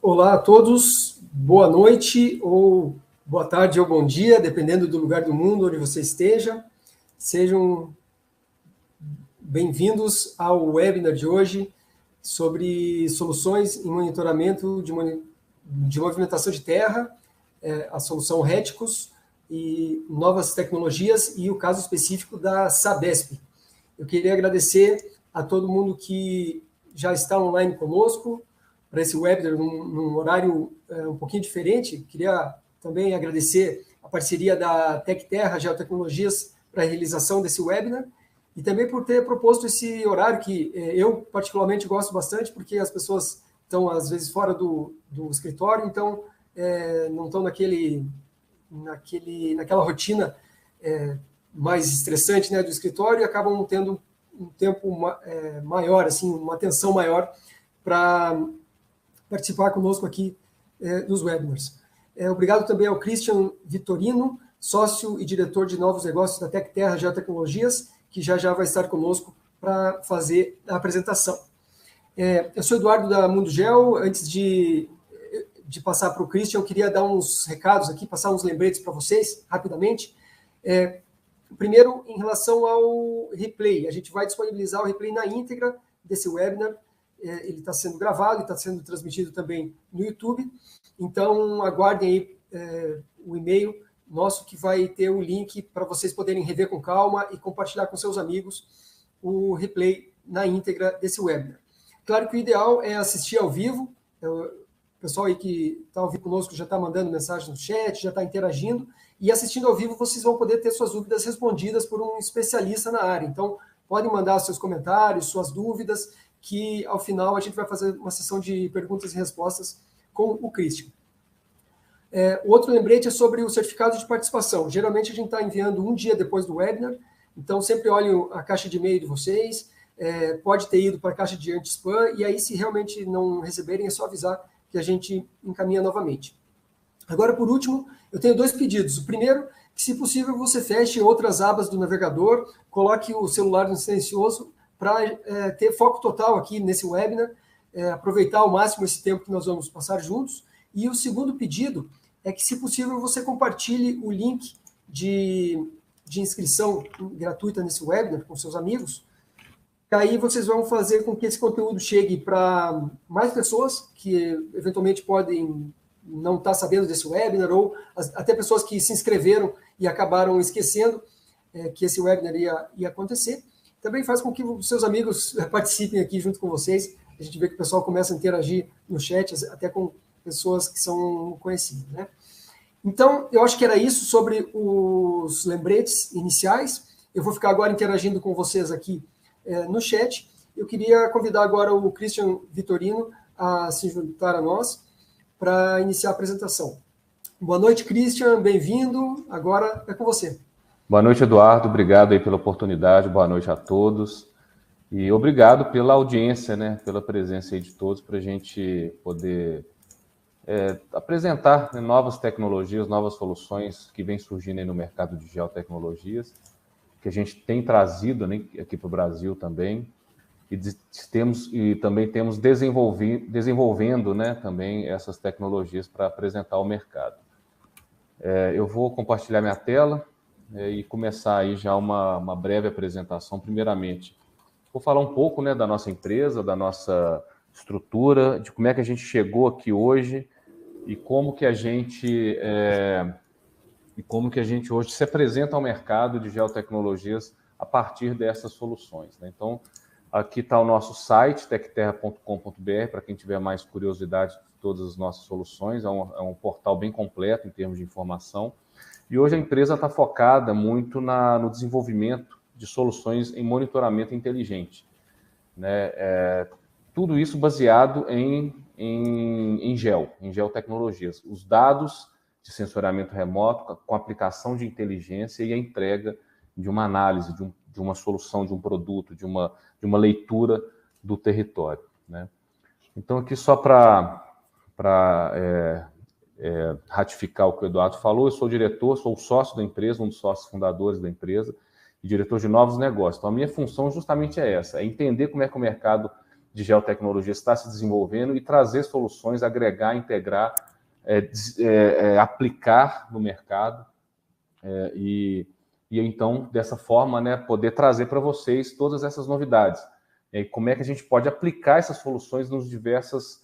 Olá a todos, boa noite ou boa tarde ou bom dia, dependendo do lugar do mundo onde você esteja. Sejam bem-vindos ao webinar de hoje sobre soluções em monitoramento de movimentação de terra, a solução Reticus e novas tecnologias e o caso específico da Sabesp. Eu queria agradecer a todo mundo que já está online conosco para esse webinar num horário um pouquinho diferente. Queria também agradecer a parceria da TecTerra Geotecnologias para a realização desse webinar e também por ter proposto esse horário que eu particularmente gosto bastante, porque as pessoas estão às vezes fora do escritório, então não estão naquela rotina mais estressante, né, do escritório, e acabam tendo um tempo maior, assim, uma atenção maior para participar conosco aqui dos webinars. Obrigado também ao Christian Vitorino, sócio e diretor de novos negócios da TecTerra Geotecnologias, que já vai estar conosco para fazer a apresentação. Eu sou Eduardo da Mundo Geo. Antes de passar para o Christian, eu queria dar uns recados aqui, passar uns lembretes para vocês, rapidamente. Primeiro, em relação ao replay, a gente vai disponibilizar o replay na íntegra desse webinar. Ele está sendo gravado e está sendo transmitido também no YouTube. Então, aguardem aí o e-mail nosso, que vai ter o link para vocês poderem rever com calma e compartilhar com seus amigos o replay na íntegra desse webinar. Claro que o ideal é assistir ao vivo. O pessoal aí que está ao vivo conosco já está mandando mensagem no chat, já está interagindo. E assistindo ao vivo, vocês vão poder ter suas dúvidas respondidas por um especialista na área. Então, podem mandar seus comentários, suas dúvidas, que ao final a gente vai fazer uma sessão de perguntas e respostas com o Christian. O outro lembrete é sobre o certificado de participação. Geralmente a gente está enviando um dia depois do webinar, então sempre olhem a caixa de e-mail de vocês, pode ter ido para a caixa de anti-spam, e aí se realmente não receberem é só avisar que a gente encaminha novamente. Agora, por último, eu tenho dois pedidos. O primeiro, que se possível você feche outras abas do navegador, coloque o celular no silencioso para ter foco total aqui nesse webinar, aproveitar ao máximo esse tempo que nós vamos passar juntos. E o segundo pedido é que, se possível, você compartilhe o link de inscrição gratuita nesse webinar com seus amigos. E aí vocês vão fazer com que esse conteúdo chegue para mais pessoas que eventualmente podem não estar sabendo desse webinar, ou até pessoas que se inscreveram e acabaram esquecendo que esse webinar ia acontecer. Também faz com que os seus amigos participem aqui junto com vocês. A gente vê que o pessoal começa a interagir no chat, até com pessoas que são conhecidas, né? Então, eu acho que era isso sobre os lembretes iniciais. Eu vou ficar agora interagindo com vocês aqui no chat. Eu queria convidar agora o Christian Vitorino a se juntar a nós para iniciar a apresentação. Boa noite, Christian, bem-vindo. Agora é com você. Boa noite, Eduardo. Obrigado aí pela oportunidade. Boa noite a todos. E obrigado pela audiência, né, pela presença aí de todos, para a gente poder apresentar novas tecnologias, novas soluções que vêm surgindo aí no mercado de geotecnologias, que a gente tem trazido, né, aqui para o Brasil também, e também temos desenvolvendo, né, também essas tecnologias para apresentar ao mercado. Eu vou compartilhar minha tela e começar aí já uma breve apresentação. Primeiramente, vou falar um pouco, né, da nossa empresa, da nossa estrutura, de como é que a gente chegou aqui hoje e como que a gente hoje se apresenta ao mercado de geotecnologias a partir dessas soluções, né? Então, aqui está o nosso site, tecterra.com.br, para quem tiver mais curiosidade de todas as nossas soluções. É um portal bem completo em termos de informação. E hoje a empresa está focada muito no desenvolvimento de soluções em monitoramento inteligente, né? Tudo isso baseado em geotecnologias. Os dados de sensoriamento remoto com aplicação de inteligência e a entrega de uma análise, de uma solução, de um produto, de uma leitura do território, né? Então, aqui só para ratificar o que o Eduardo falou, eu sou diretor, sou o sócio da empresa, um dos sócios fundadores da empresa, e diretor de novos negócios. Então, a minha função justamente é essa, é entender como é que o mercado de geotecnologia está se desenvolvendo e trazer soluções, agregar, integrar, aplicar no mercado e então, dessa forma, né, poder trazer para vocês todas essas novidades. E como é que a gente pode aplicar essas soluções nas diversas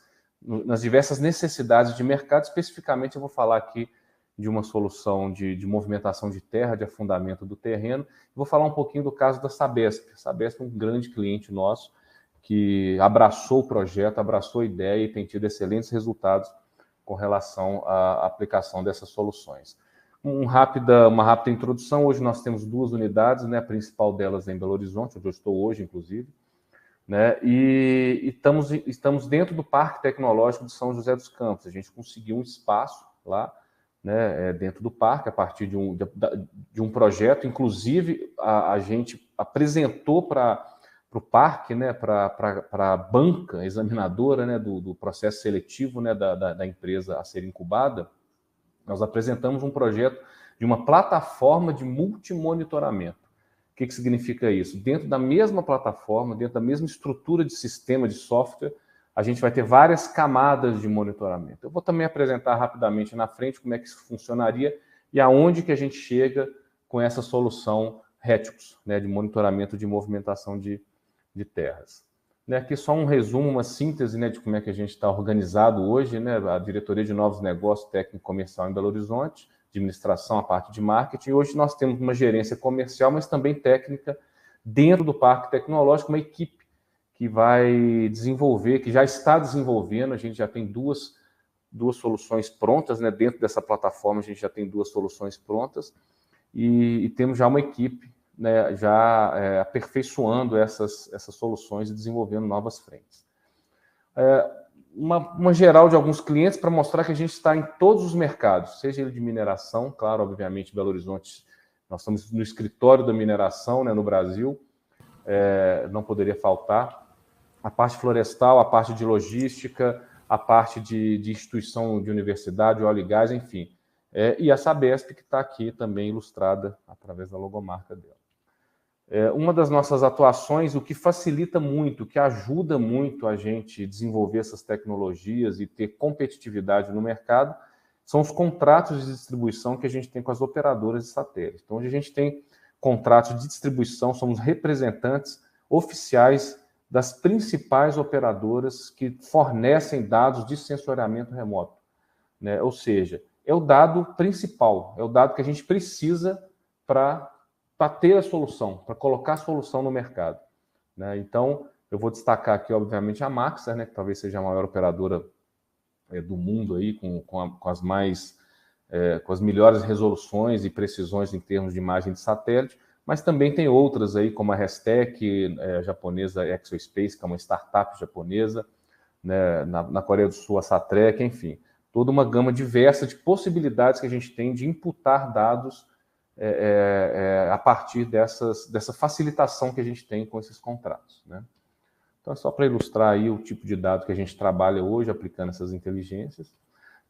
necessidades de mercado. Especificamente, eu vou falar aqui de uma solução de movimentação de terra, de afundamento do terreno. Vou falar um pouquinho do caso da Sabesp. A Sabesp é um grande cliente nosso que abraçou o projeto, abraçou a ideia e tem tido excelentes resultados com relação à aplicação dessas soluções. Uma rápida introdução. Hoje nós temos 2 unidades, né? A principal delas é em Belo Horizonte, onde eu estou hoje, inclusive, né? E estamos dentro do Parque Tecnológico de São José dos Campos. A gente conseguiu um espaço lá, né, dentro do parque, a partir de um projeto. Inclusive, a gente apresentou para o parque, né, para a banca examinadora, né, do processo seletivo, né, da empresa a ser incubada. Nós apresentamos um projeto de uma plataforma de multimonitoramento. O que significa isso? Dentro da mesma plataforma, dentro da mesma estrutura de sistema de software, a gente vai ter várias camadas de monitoramento. Eu vou também apresentar rapidamente na frente como é que isso funcionaria e aonde que a gente chega com essa solução Reticus, né, de monitoramento de movimentação de terras. Aqui só um resumo, uma síntese, né, de como é que a gente está organizado hoje, né, a Diretoria de Novos Negócios, Técnico Comercial em Belo Horizonte, administração, a parte de marketing. Hoje nós temos uma gerência comercial, mas também técnica, dentro do Parque Tecnológico, uma equipe que vai desenvolver, que já está desenvolvendo. A gente já tem duas soluções prontas, né, dentro dessa plataforma. A gente já tem 2 soluções prontas e temos já uma equipe, né, já aperfeiçoando essas soluções e desenvolvendo novas frentes. Uma geral de alguns clientes para mostrar que a gente está em todos os mercados, seja ele de mineração, claro, obviamente, Belo Horizonte, nós estamos no escritório da mineração, né, no Brasil, não poderia faltar. A parte florestal, a parte de logística, a parte de instituição de universidade, óleo e gás, enfim. E a Sabesp, que está aqui também ilustrada através da logomarca dela. Uma das nossas atuações, o que facilita muito, o que ajuda muito a gente desenvolver essas tecnologias e ter competitividade no mercado, são os contratos de distribuição que a gente tem com as operadoras de satélite. Então, onde a gente tem contratos de distribuição, somos representantes oficiais das principais operadoras que fornecem dados de sensoriamento remoto, né? Ou seja, é o dado principal, é o dado que a gente precisa para ter a solução, para colocar a solução no mercado, né? Então, eu vou destacar aqui, obviamente, a Maxar, né, que talvez seja a maior operadora do mundo, aí, com as melhores resoluções e precisões em termos de imagem de satélite, mas também tem outras, aí, como a Restec, a japonesa Exospace, que é uma startup japonesa, né, na Coreia do Sul, a Satrec, enfim, toda uma gama diversa de possibilidades que a gente tem de imputar dados a partir dessa facilitação que a gente tem com esses contratos, né? Então, é só para ilustrar aí o tipo de dado que a gente trabalha hoje aplicando essas inteligências.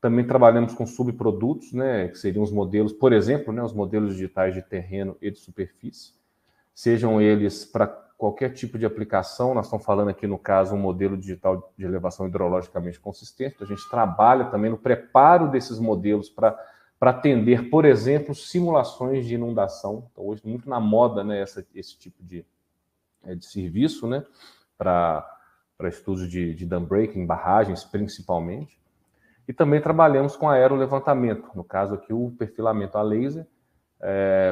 Também trabalhamos com subprodutos, né, que seriam os modelos, por exemplo, né, os modelos digitais de terreno e de superfície, sejam eles para qualquer tipo de aplicação. Nós estamos falando aqui, no caso, um modelo digital de elevação hidrologicamente consistente. Então, a gente trabalha também no preparo desses modelos para atender, por exemplo, simulações de inundação. Então, hoje, muito na moda, né, esse tipo de serviço, né, para estudos de dam breaking, barragens, principalmente. E também trabalhamos com aerolevantamento, no caso aqui o perfilamento a laser,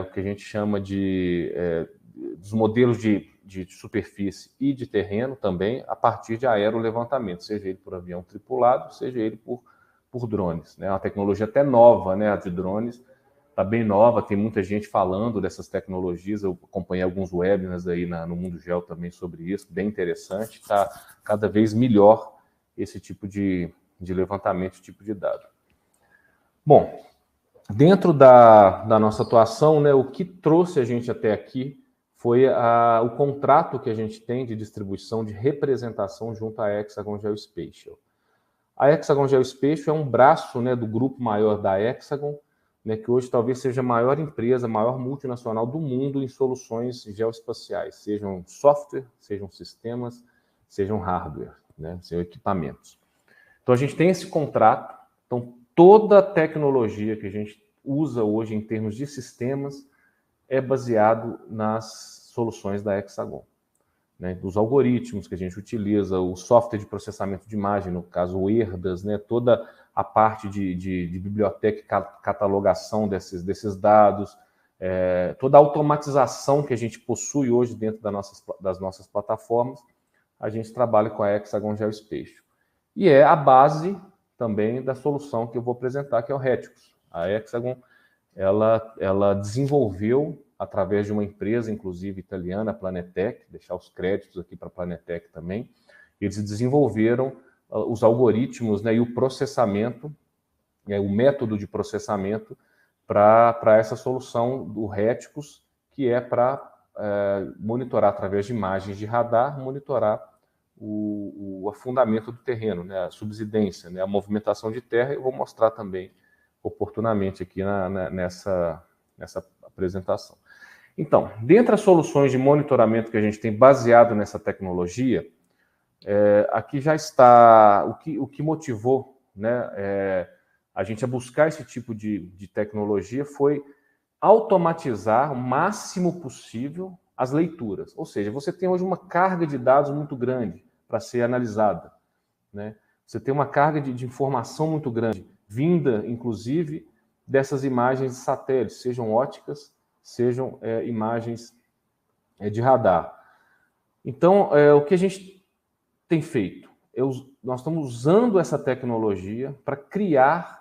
o que a gente chama dos modelos de superfície e de terreno também, a partir de aerolevantamento, seja ele por avião tripulado, seja ele por drones, né? Uma tecnologia até nova, né? A de drones está bem nova, tem muita gente falando dessas tecnologias. Eu acompanhei alguns webinars aí no Mundo Geo também sobre isso, bem interessante. Está cada vez melhor esse tipo de levantamento, esse tipo de dado. Bom, dentro da nossa atuação, né, o que trouxe a gente até aqui foi o contrato que a gente tem de distribuição, de representação junto à Hexagon Geospatial. A Hexagon Geospatial é um braço, né, do grupo maior da Hexagon, né, que hoje talvez seja a maior empresa, a maior multinacional do mundo em soluções geoespaciais, sejam software, sejam sistemas, sejam hardware, né, sejam equipamentos. Então, a gente tem esse contrato. Então, toda a tecnologia que a gente usa hoje em termos de sistemas é baseado nas soluções da Hexagon, né, dos algoritmos que a gente utiliza, o software de processamento de imagem, no caso o ERDAS, né, toda a parte de biblioteca e catalogação desses dados, toda a automatização que a gente possui hoje dentro das nossas plataformas, a gente trabalha com a Hexagon Geospatial. E é a base também da solução que eu vou apresentar, que é o Reticus. A Hexagon, ela desenvolveu, através de uma empresa, inclusive italiana, a Planetec, deixar os créditos aqui para a Planetec também, eles desenvolveram os algoritmos, né, e o processamento, o método de processamento para essa solução do Reticus, que é para monitorar através de imagens de radar, monitorar o afundamento do terreno, né, a subsidência, né, a movimentação de terra. Eu vou mostrar também oportunamente aqui nessa apresentação. Então, dentre as soluções de monitoramento que a gente tem baseado nessa tecnologia, aqui já está o que motivou, né, a gente a buscar esse tipo de tecnologia foi automatizar o máximo possível as leituras. Ou seja, você tem hoje uma carga de dados muito grande para ser analisada, né? Você tem uma carga de informação muito grande, vinda, inclusive, dessas imagens de satélite, sejam óticas, sejam imagens de radar. Então, o que a gente tem feito? Nós estamos usando essa tecnologia para criar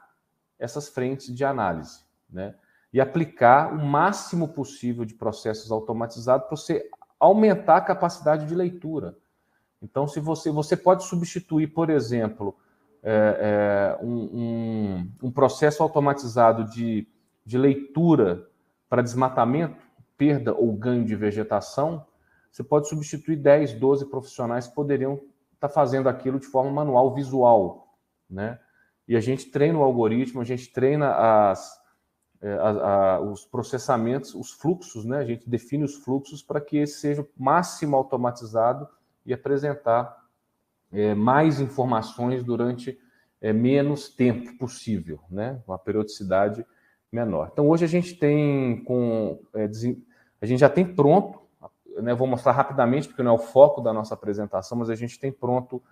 essas frentes de análise, né? E aplicar o máximo possível de processos automatizados para você aumentar a capacidade de leitura. Então, se você pode substituir, por exemplo, um processo automatizado de leitura para desmatamento, perda ou ganho de vegetação, você pode substituir 10, 12 profissionais que poderiam estar fazendo aquilo de forma manual, visual, né? E a gente treina o algoritmo, a gente treina os processamentos, os fluxos, né? A gente define os fluxos para que esse seja o máximo automatizado e apresentar mais informações durante menos tempo possível, né? Uma periodicidade menor. Então, hoje a gente tem a gente já tem pronto, né? Vou mostrar rapidamente, porque não é o foco da nossa apresentação, mas a gente tem pronto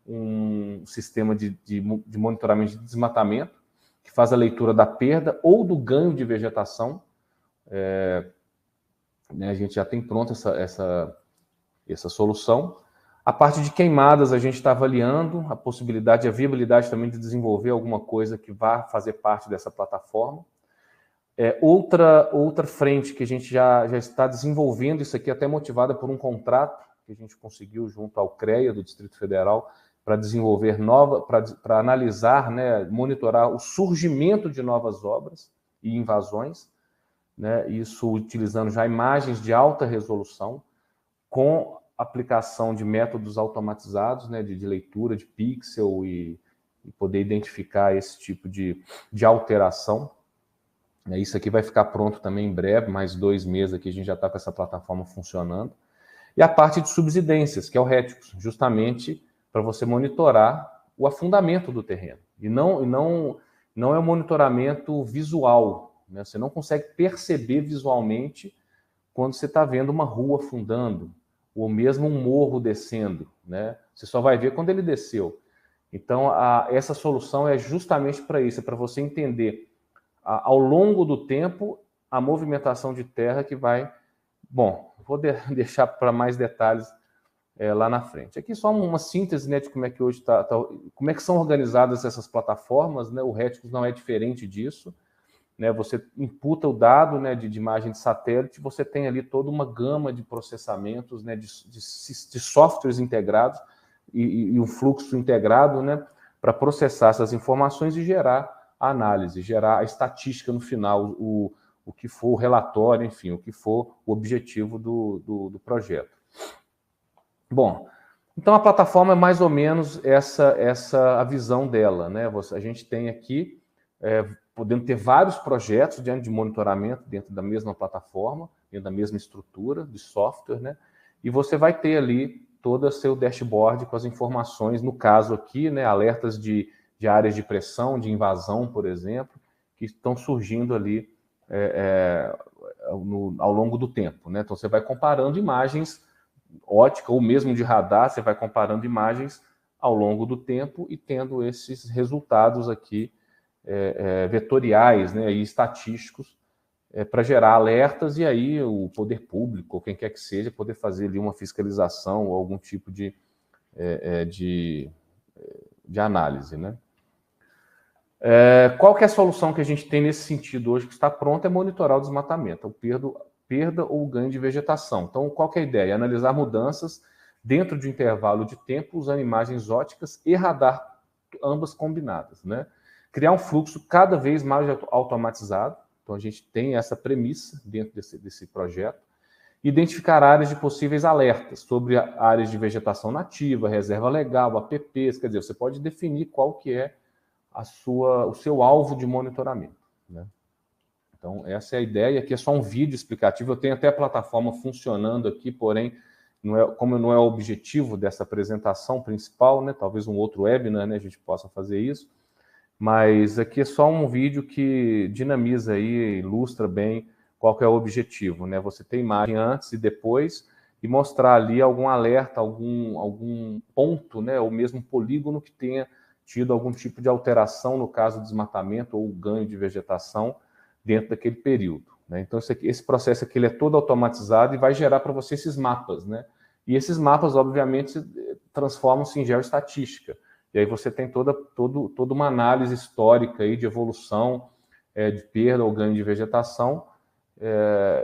um sistema de monitoramento de desmatamento, que faz a leitura da perda ou do ganho de vegetação. Né, a gente já tem pronto essa solução. A parte de queimadas, a gente está avaliando a possibilidade e a viabilidade também de desenvolver alguma coisa que vá fazer parte dessa plataforma. Outra frente que a gente já está desenvolvendo, isso aqui até motivada por um contrato que a gente conseguiu junto ao CREA do Distrito Federal, para desenvolver para analisar, né, monitorar o surgimento de novas obras e invasões, né, isso utilizando já imagens de alta resolução, com aplicação de métodos automatizados, né, de leitura de pixel e poder identificar esse tipo de alteração. Isso aqui vai ficar pronto também em breve, mais 2 meses aqui a gente já está com essa plataforma funcionando. E a parte de subsidências, que é o Reticus, justamente para você monitorar o afundamento do terreno. E não é um monitoramento visual, né? Você não consegue perceber visualmente quando você está vendo uma rua afundando, ou mesmo um morro descendo, né? Você só vai ver quando ele desceu. Então, essa solução é justamente para isso, é para você entender ao longo do tempo a movimentação de terra que vai... Bom, vou deixar para mais detalhes lá na frente. Aqui só uma síntese, né, de como é que hoje como é que são organizadas essas plataformas, né? O Reticus não é diferente disso, né? Você imputa o dado, né, de imagem de satélite, você tem ali toda uma gama de processamentos, né, de softwares integrados e um fluxo integrado, né, para processar essas informações e gerar a análise, gerar a estatística no final, o que for o relatório, enfim, o que for o objetivo do projeto. Bom, então a plataforma é mais ou menos a visão dela, né? A gente tem aqui, podendo ter vários projetos de monitoramento dentro da mesma plataforma, dentro da mesma estrutura de software, né? E você vai ter ali todo o seu dashboard com as informações, no caso aqui, né, alertas de áreas de pressão, de invasão, por exemplo, que estão surgindo ali ao longo do tempo, né? Então você vai comparando imagens ótica ou mesmo de radar, você vai comparando imagens ao longo do tempo e tendo esses resultados aqui vetoriais, né, e estatísticos para gerar alertas, e aí o poder público, ou quem quer que seja, poder fazer ali uma fiscalização ou algum tipo de análise, né? Qual que é a solução que a gente tem nesse sentido hoje que está pronta? É monitorar o desmatamento, perda ou ganho de vegetação. Então, qual que é a ideia? Analisar mudanças dentro de um intervalo de tempo usando imagens óticas e radar, ambas combinadas, né? Criar um fluxo cada vez mais automatizado. Então, a gente tem essa premissa dentro desse projeto. Identificar áreas de possíveis alertas sobre áreas de vegetação nativa, reserva legal, APPs, quer dizer, você pode definir qual que é o seu alvo de monitoramento, né? Então, essa é a ideia. Aqui é só um vídeo explicativo. Eu tenho até a plataforma funcionando aqui, porém, como não é o objetivo dessa apresentação principal, né? Talvez um outro webinar, né, a gente possa fazer isso. Mas aqui é só um vídeo que dinamiza aí, ilustra bem qual que é o objetivo, né? Você tem imagem antes e depois e mostrar ali algum alerta, algum ponto, né, ou mesmo polígono que tenha tido algum tipo de alteração, no caso do desmatamento ou ganho de vegetação dentro daquele período, né? Então, esse processo aqui ele é todo automatizado e vai gerar para você esses mapas, né? E esses mapas, obviamente, transformam-se em geoestatística. E aí você tem toda uma análise histórica aí de evolução, de perda ou ganho de vegetação,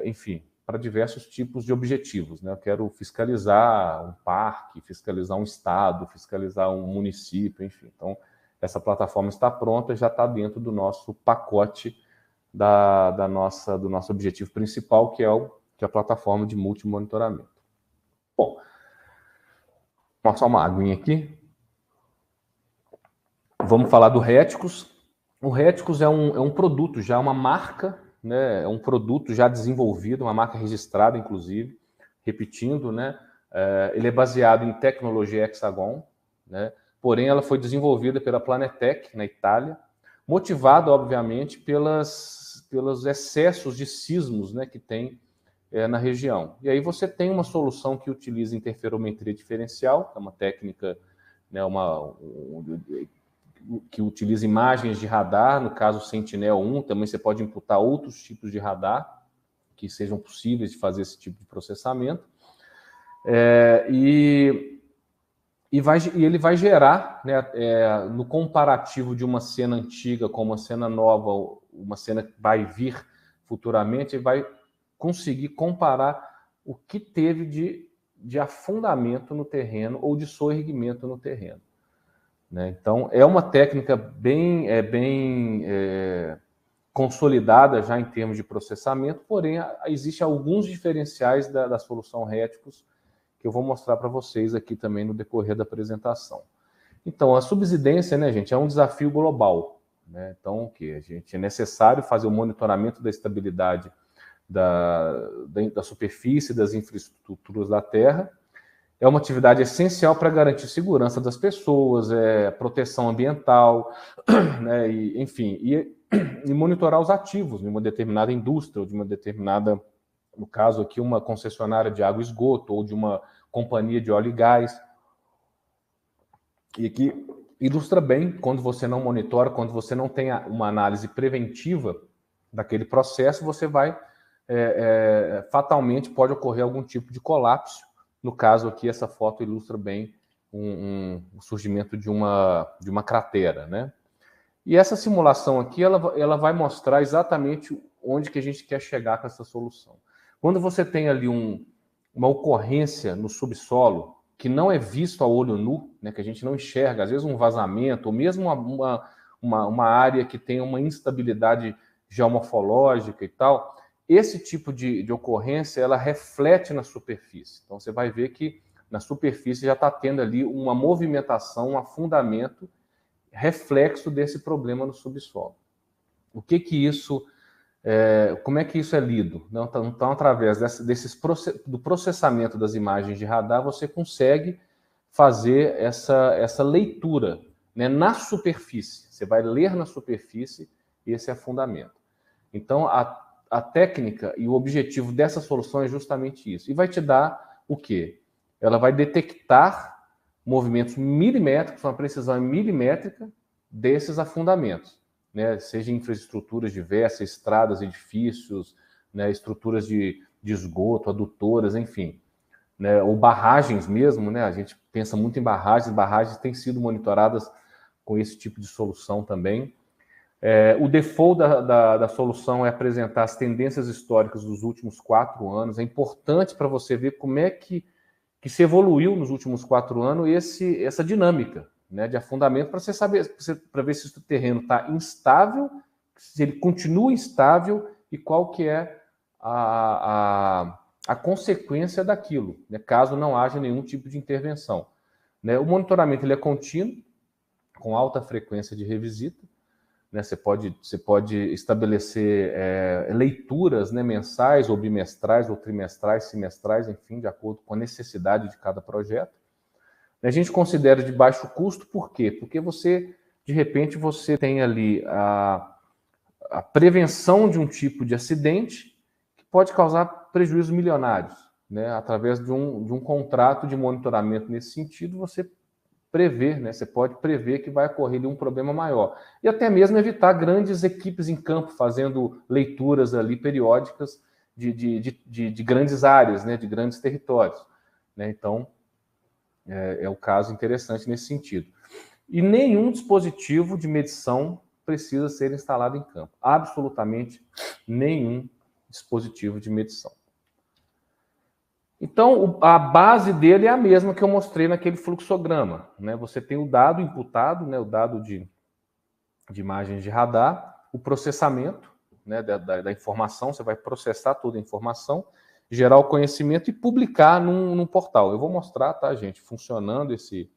enfim, para diversos tipos de objetivos, né? Eu quero fiscalizar um parque, fiscalizar um estado, fiscalizar um município, enfim. Então, essa plataforma está pronta, já está dentro do nosso pacote do nosso objetivo principal, que é a plataforma de multimonitoramento. Bom, vou passar uma aguinha aqui. Vamos falar do Réticos. O Réticos é um produto, já uma marca, né? É um produto já desenvolvido, uma marca registrada, inclusive, repetindo, né? Ele é baseado em tecnologia Hexagon, né? Porém, ela foi desenvolvida pela Planetec, na Itália, motivada, obviamente, pelos excessos de sismos, né, que tem na região. E aí você tem uma solução que utiliza interferometria diferencial, que é uma técnica, né, que utiliza imagens de radar, no caso Sentinel-1, também você pode imputar outros tipos de radar que sejam possíveis de fazer esse tipo de processamento. E ele vai gerar, né, no comparativo de uma cena antiga com uma cena nova, uma cena que vai vir futuramente, ele vai conseguir comparar o que teve de afundamento no terreno ou de soerguimento no terreno, né? Então, é uma técnica bem consolidada já em termos de processamento, porém, existem alguns diferenciais da solução Réticos que eu vou mostrar para vocês aqui também no decorrer da apresentação. Então, a subsidência, né, gente, é um desafio global, né? Então, é necessário fazer o monitoramento da estabilidade da superfície, das infraestruturas da Terra. É uma atividade essencial para garantir segurança das pessoas, proteção ambiental, né, e monitorar os ativos de uma determinada indústria, ou de uma determinada, no caso aqui, uma concessionária de água e esgoto, ou de uma companhia de óleo e gás. E que ilustra bem, quando você não monitora, quando você não tem uma análise preventiva daquele processo, você vai, fatalmente, pode ocorrer algum tipo de colapso. No caso aqui, essa foto ilustra bem o surgimento de uma cratera, né? E essa simulação aqui, ela vai mostrar exatamente onde que a gente quer chegar com essa solução. Quando você tem ali uma ocorrência no subsolo, que não é visto a olho nu, né, que a gente não enxerga, às vezes um vazamento, ou mesmo uma área que tem uma instabilidade geomorfológica e tal, esse tipo de ocorrência, ela reflete na superfície. Então, você vai ver que na superfície já está tendo ali uma movimentação, um afundamento, reflexo desse problema no subsolo. O que isso como é que isso é lido? Então através do processamento das imagens de radar, você consegue fazer essa leitura, né, na superfície. Você vai ler na superfície esse afundamento. Então, a técnica e o objetivo dessa solução é justamente isso. E vai te dar o quê? Ela vai detectar movimentos milimétricos, uma precisão milimétrica desses afundamentos, né? Seja infraestruturas diversas, estradas, edifícios, né? Estruturas de esgoto, adutoras, enfim, né? Ou barragens mesmo, né? A gente pensa muito em barragens têm sido monitoradas com esse tipo de solução também. O default da solução é apresentar as tendências históricas dos últimos 4 anos. É importante para você ver como é que se evoluiu nos últimos 4 anos essa dinâmica, né, de afundamento, para você saber, para ver se o terreno está instável, se ele continua instável e qual que é a consequência daquilo, né, caso não haja nenhum tipo de intervenção. Né? O monitoramento ele é contínuo, com alta frequência de revisita. Né, você pode estabelecer leituras, né, mensais, ou bimestrais, ou trimestrais, semestrais, enfim, de acordo com a necessidade de cada projeto. A gente considera de baixo custo, por quê? Porque de repente, você tem ali a prevenção de um tipo de acidente que pode causar prejuízos milionários. Né? Através de um contrato de monitoramento nesse sentido, você prever, né? Você pode prever que vai ocorrer um problema maior. E até mesmo evitar grandes equipes em campo fazendo leituras ali periódicas de grandes áreas, né? De grandes territórios. Né? Então, é um caso interessante nesse sentido. E nenhum dispositivo de medição precisa ser instalado em campo. Absolutamente nenhum dispositivo de medição. Então, a base dele é a mesma que eu mostrei naquele fluxograma. Né? Você tem o dado imputado, né? O dado de imagens de radar, o processamento, né? da informação, você vai processar toda a informação, gerar o conhecimento e publicar num portal. Eu vou mostrar, tá, gente, funcionando esse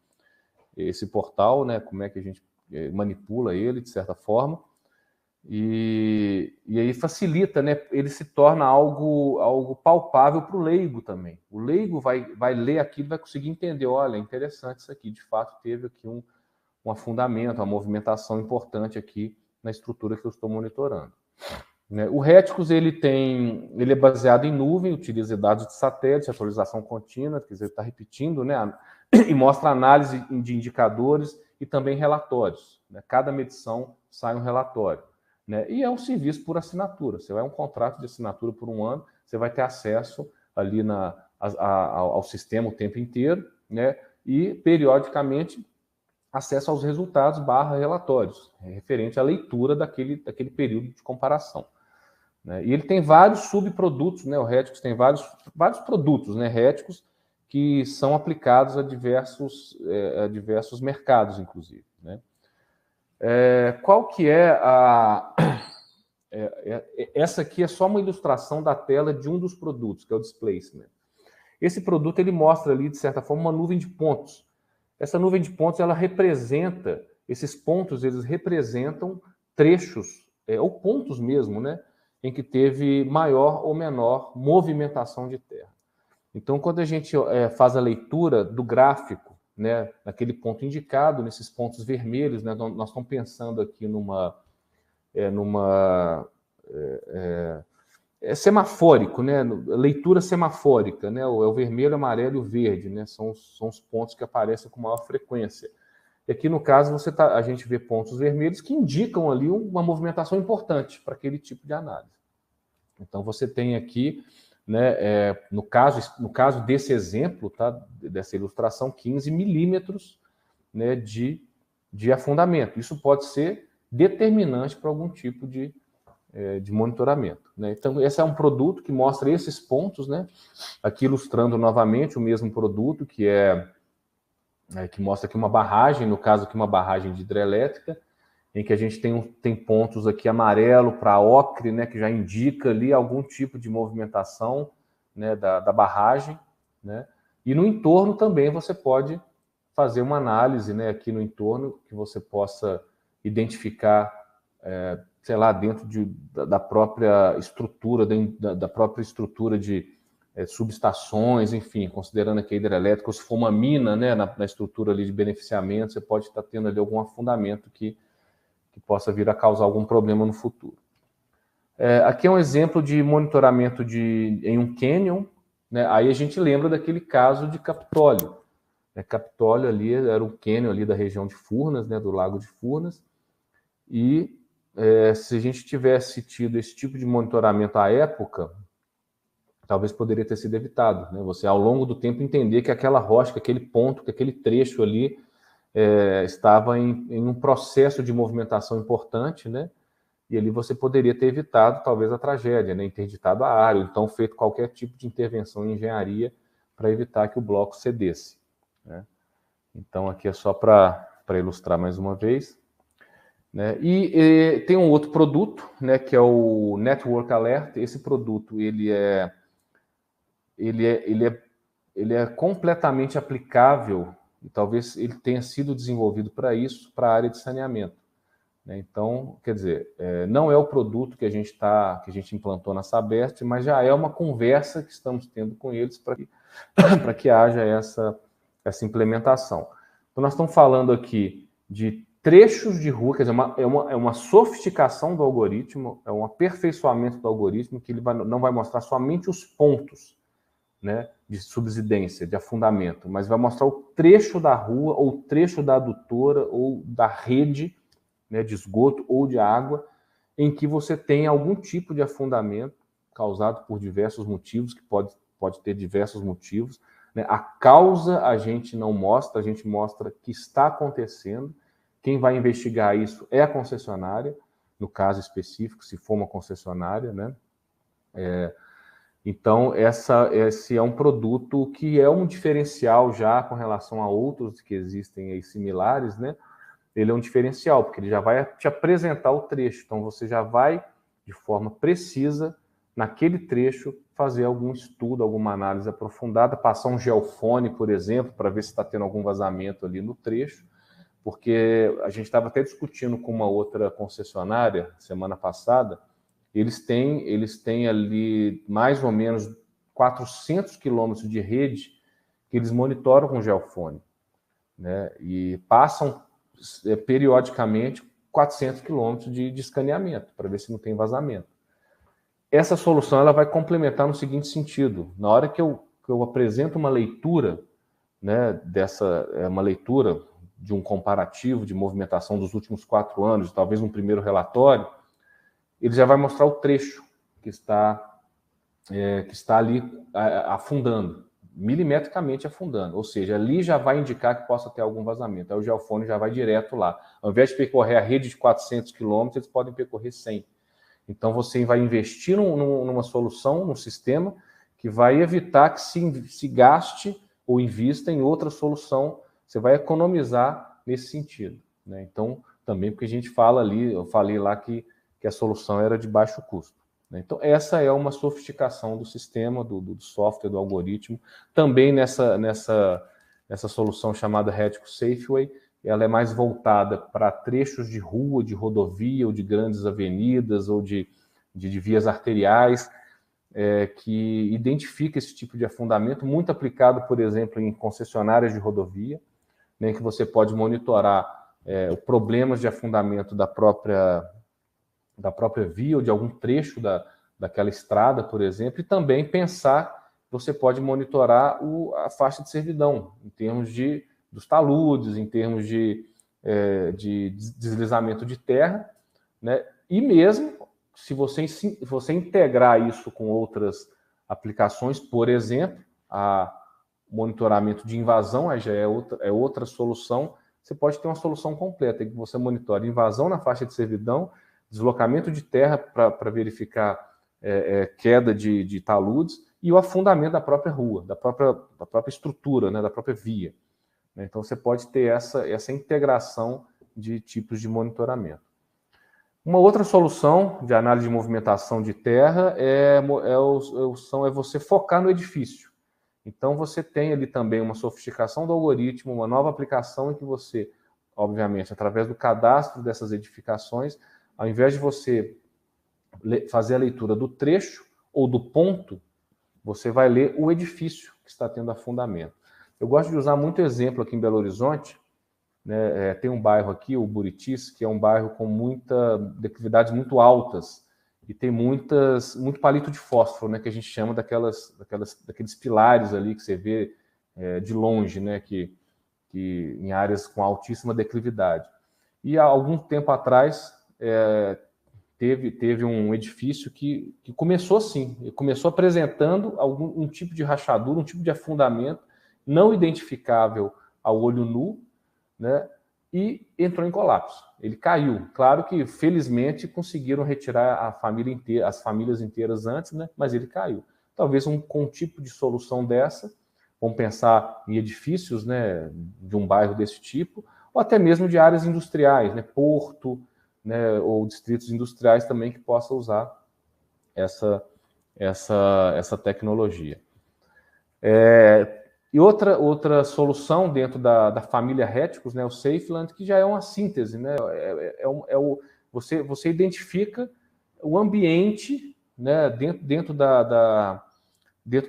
portal, né? Como é que a gente manipula ele, de certa forma. E aí facilita, né? Ele se torna algo palpável para o leigo também. O leigo vai ler aquilo, vai conseguir entender, olha, é interessante isso aqui, de fato teve aqui um afundamento, uma movimentação importante aqui na estrutura que eu estou monitorando. Né? O Reticus, ele é baseado em nuvem, utiliza dados de satélite, atualização contínua, quer dizer, está repetindo, né? E mostra análise de indicadores e também relatórios. Né? Cada medição sai um relatório. Né? E é um serviço por assinatura. Você vai um contrato de assinatura por 1 ano, você vai ter acesso ali ao sistema o tempo inteiro, né? E periodicamente acesso aos resultados / relatórios, referente à leitura daquele período de comparação. Né? E ele tem vários subprodutos, né? O Reticus tem vários produtos, né? Reticus, que são aplicados a diversos mercados, inclusive. Né? Qual que é essa aqui é só uma ilustração da tela de um dos produtos, que é o Displacement. Esse produto ele mostra ali, de certa forma, uma nuvem de pontos. Essa nuvem de pontos, ela representa, esses pontos, eles representam trechos, ou pontos mesmo, né, em que teve maior ou menor movimentação de terra. Então, quando a gente faz a leitura do gráfico, né, naquele ponto indicado, nesses pontos vermelhos, né, nós estamos pensando aqui numa semafórico, né, leitura semafórica, né, é o vermelho, amarelo e o verde, né, são os pontos que aparecem com maior frequência. E aqui, no caso, a gente vê pontos vermelhos que indicam ali uma movimentação importante para aquele tipo de análise. Então, você tem aqui, né, no caso desse exemplo, tá, dessa ilustração, 15 milímetros, né, de afundamento. Isso pode ser determinante para algum tipo de monitoramento. Né? Então, esse é um produto que mostra esses pontos, né? Aqui ilustrando novamente o mesmo produto, que mostra aqui uma barragem, no caso aqui uma barragem de hidrelétrica, em que a gente tem pontos aqui amarelo para ocre, né, que já indica ali algum tipo de movimentação, né, da barragem. Né? E no entorno também você pode fazer uma análise, né, aqui no entorno, que você possa identificar sei lá, dentro da própria estrutura, da própria estrutura de subestações, enfim, considerando aqui a hidrelétrica, ou se for uma mina, né, na estrutura ali de beneficiamento, você pode estar tendo ali algum afundamento que possa vir a causar algum problema no futuro. Aqui é um exemplo de monitoramento em um cânion, né? Aí a gente lembra daquele caso de Capitólio. Capitólio ali era um cânion ali da região de Furnas, né, do Lago de Furnas, e se a gente tivesse tido esse tipo de monitoramento à época, talvez poderia ter sido evitado, né? Você, ao longo do tempo, entender que aquela rocha, que aquele ponto, que aquele trecho ali estava em um processo de movimentação importante, né? E ali você poderia ter evitado, talvez, a tragédia, né? Interditado a área, ou então feito qualquer tipo de intervenção em engenharia para evitar que o bloco cedesse, né? Então, aqui é só para ilustrar mais uma vez, né? E tem um outro produto, né, que é o Network Alert. Esse produto ele é completamente aplicável, e talvez ele tenha sido desenvolvido para isso, para a área de saneamento, né? Então, quer dizer, não é o produto que a gente implantou na Sabesp, mas já é uma conversa que estamos tendo com eles para que haja essa implementação. Então, nós estamos falando aqui de trechos de rua, quer dizer, é uma sofisticação do algoritmo, é um aperfeiçoamento do algoritmo, que ele não vai mostrar somente os pontos, né, de subsidência, de afundamento, mas vai mostrar o trecho da rua, ou o trecho da adutora, ou da rede, né, de esgoto ou de água, em que você tem algum tipo de afundamento causado por diversos motivos, que pode ter diversos motivos, né? A causa a gente não mostra, a gente mostra que está acontecendo. Quem vai investigar isso é a concessionária, no caso específico, se for uma concessionária, né? Então, esse é um produto que é um diferencial já com relação a outros que existem aí similares, né? Ele é um diferencial, porque ele já vai te apresentar o trecho. Então, você já vai, de forma precisa, naquele trecho, fazer algum estudo, alguma análise aprofundada, passar um geofone, por exemplo, para ver se está tendo algum vazamento ali no trecho, porque a gente estava até discutindo com uma outra concessionária, semana passada, eles têm ali mais ou menos 400 quilômetros de rede que eles monitoram com geofone, né? E passam periodicamente 400 quilômetros de escaneamento para ver se não tem vazamento. Essa solução ela vai complementar no seguinte sentido: na hora que eu apresento uma leitura, né, uma leitura de um comparativo de movimentação dos últimos 4 anos, talvez um primeiro relatório, ele já vai mostrar o trecho que está ali afundando, milimetricamente afundando, ou seja, ali já vai indicar que possa ter algum vazamento. Aí o geofone já vai direto lá. Ao invés de percorrer a rede de 400 quilômetros, eles podem percorrer 100. Então você vai investir numa solução, num sistema, que vai evitar que se gaste ou invista em outra solução. Você vai economizar nesse sentido, né? Então, também porque a gente eu falei lá que a solução era de baixo custo. Então, essa é uma sofisticação do sistema, do software, do algoritmo. Também nessa solução chamada Retico Safeway, ela é mais voltada para trechos de rua, de rodovia, ou de grandes avenidas, ou de vias arteriais, que identifica esse tipo de afundamento, muito aplicado, por exemplo, em concessionárias de rodovia, né, que você pode monitorar problemas de afundamento da própria via ou de algum trecho daquela estrada, por exemplo, e também pensar, você pode monitorar a faixa de servidão, em termos dos taludes, em termos de deslizamento de terra, né? E mesmo se você integrar isso com outras aplicações, por exemplo, a monitoramento de invasão, aí já é outra solução, você pode ter uma solução completa, em que você monitora invasão na faixa de servidão, deslocamento de terra para verificar queda de taludes e o afundamento da própria rua, da própria estrutura, né, da própria via. Então, você pode ter essa integração de tipos de monitoramento. Uma outra solução de análise de movimentação de terra é você focar no edifício. Então, você tem ali também uma sofisticação do algoritmo, uma nova aplicação em que você, obviamente, através do cadastro dessas edificações, ao invés de você fazer a leitura do trecho ou do ponto, você vai ler o edifício que está tendo afundamento. Eu gosto de usar muito exemplo aqui em Belo Horizonte, né? Tem um bairro aqui, o Buritis, que é um bairro com declividades muito altas e tem muito palito de fósforo, né? Que a gente chama daqueles pilares ali que você vê de longe, né? Que em áreas com altíssima declividade. E há algum tempo atrás teve um edifício que começou assim, começou apresentando um tipo de rachadura, um tipo de afundamento não identificável ao olho nu, né? E entrou em colapso. Ele caiu. Claro que, felizmente, conseguiram retirar as famílias inteiras antes, né? Mas ele caiu. Talvez com um tipo de solução dessa, vamos pensar em edifícios, né, de um bairro desse tipo, ou até mesmo de áreas industriais, né, porto, né, ou distritos industriais também que possam usar essa tecnologia. E outra solução dentro da família Reticus, né, o SafeLand, que já é uma síntese, né, você identifica o ambiente, né, dentro da